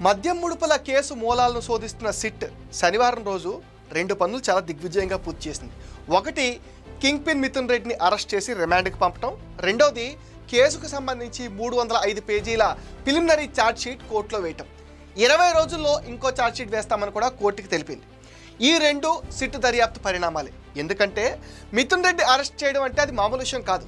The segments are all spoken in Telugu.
మద్యం ముడుపుల కేసు మూలాలను శోధిస్తున్న సిట్ శనివారం రోజు 2 పనులు చాలా దిగ్విజయంగా పూర్తి చేసింది. ఒకటి, కింగ్ పిన్ మిథున్ రెడ్డిని అరెస్ట్ చేసి రిమాండ్కి పంపడం. రెండోది, కేసుకు సంబంధించి 305 పేజీల ప్రిలిమినరీ ఛార్జ్ షీట్ కోర్టులో వేయటం. 20 రోజుల్లో ఇంకో ఛార్జ్ షీట్ వేస్తామని కూడా కోర్టుకి తెలిపింది. ఈ రెండు సిట్ దర్యాప్తు పరిణామాలే. ఎందుకంటే మిథున్ రెడ్డి అరెస్ట్ చేయడం అంటే అది మామూలు విషయం కాదు.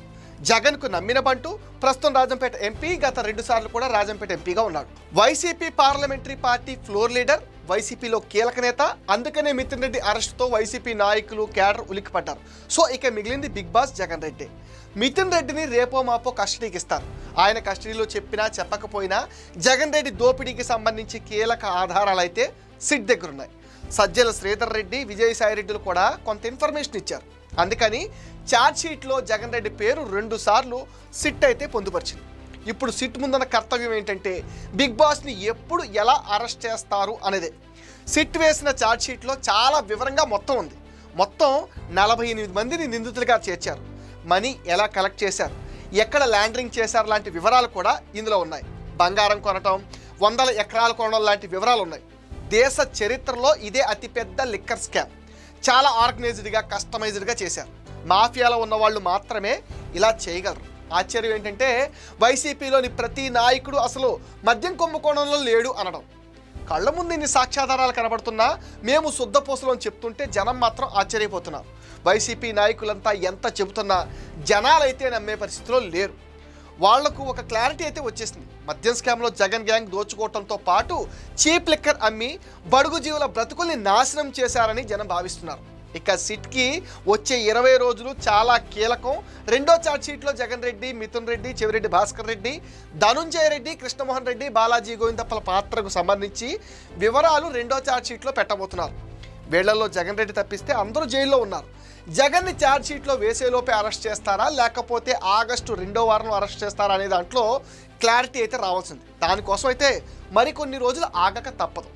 జగన్కు నమ్మిన బంటు, ప్రస్తుతం రాజంపేట ఎంపీ, గత 2 సార్లు కూడా రాజంపేట ఎంపీగా ఉన్నాడు. YCP parliamentary party floor leader, వైసీపీలో కీలక నేత. అందుకనే మిథున్ రెడ్డి అరెస్టుతో వైసీపీ నాయకులు, క్యాడర్ ఉలిక్కిపడ్డారు. సో ఇక మిగిలింది బిగ్ బాస్ జగన్ రెడ్డి. మిథున్ రెడ్డిని రేపో మాపో కస్టడీకి ఇస్తారు. ఆయన కస్టడీలో చెప్పినా చెప్పకపోయినా జగన్ రెడ్డి దోపిడీకి సంబంధించి కీలక ఆధారాలు అయితే సిట్ దగ్గర ఉన్నాయి. సజ్జల శ్రీధర్ రెడ్డి, విజయసాయి రెడ్డిలు కూడా కొంత ఇన్ఫర్మేషన్ ఇచ్చారు. అందుకని ఛార్జ్ షీట్లో జగన్ రెడ్డి పేరు 2 సార్లు సిట్ అయితే పొందుపరిచింది. ఇప్పుడు సిట్ ముందున్న కర్తవ్యం ఏంటంటే బిగ్ బాస్ని ఎప్పుడు ఎలా అరెస్ట్ చేస్తారు అనేదే. సిట్ వేసిన ఛార్జ్ షీట్లో చాలా వివరంగా మొత్తం ఉంది. మొత్తం 48 మందిని నిందితులుగా చేర్చారు. మనీ ఎలా కలెక్ట్ చేశారు, ఎక్కడ ల్యాండరింగ్ చేశారు లాంటి వివరాలు కూడా ఇందులో ఉన్నాయి. బంగారం కొనటం, 100 ఎకరాలు కొనడం లాంటి వివరాలు ఉన్నాయి. దేశ చరిత్రలో ఇదే అతిపెద్ద లిక్కర్ స్కామ్. చాలా ఆర్గనైజ్డ్గా, కస్టమైజ్డ్గా చేశారు. మాఫియాలో ఉన్న వాళ్ళు మాత్రమే ఇలా చేయగలరు. ఆశ్చర్యం ఏంటంటే వైసీపీలోని ప్రతి నాయకుడు అసలు మద్యం కుంభకోణంలో లేడు అనడం. కళ్ళ ముందు ఇన్ని సాక్ష్యాధారాలు కనబడుతున్నా మేము శుద్ధపూసలు అని చెప్తుంటే జనం మాత్రం ఆశ్చర్యపోతున్నారు. వైసీపీ నాయకులంతా ఎంత చెబుతున్నా జనాలైతే నమ్మే పరిస్థితిలో లేరు. వాళ్లకు ఒక క్లారిటీ అయితే వచ్చేసింది. మద్యం స్కామ్లో జగన్ గ్యాంగ్ దోచుకోవడంతో పాటు చీప్ లిక్కర్ అమ్మి బడుగు జీవుల బ్రతుకుల్ని నాశనం చేశారని జనం భావిస్తున్నారు. ఇక సిట్కి వచ్చే 20 రోజులు చాలా కీలకం. రెండో ఛార్జ్ షీట్లో జగన్ రెడ్డి, మిథున్ రెడ్డి, చెవిరెడ్డి భాస్కర్ రెడ్డి, ధనుంజయ రెడ్డి, కృష్ణమోహన్ రెడ్డి, బాలాజీ గోవిందప్పల పాత్రకు సంబంధించి వివరాలు రెండో ఛార్జ్ షీట్లో పెట్టబోతున్నారు. వీళ్లలో జగన్ రెడ్డి తప్పిస్తే అందరూ జైల్లో ఉన్నారు. జగన్ని ఛార్జ్ షీట్లో వేసేలోపే అరెస్ట్ చేస్తారా, లేకపోతే ఆగస్టు 2వ వారంలో అరెస్ట్ చేస్తారా అనే దాంట్లో క్లారిటీ అయితే రావాల్సింది. దానికోసం అయితే మరికొన్ని రోజులు ఆగక తప్పదు.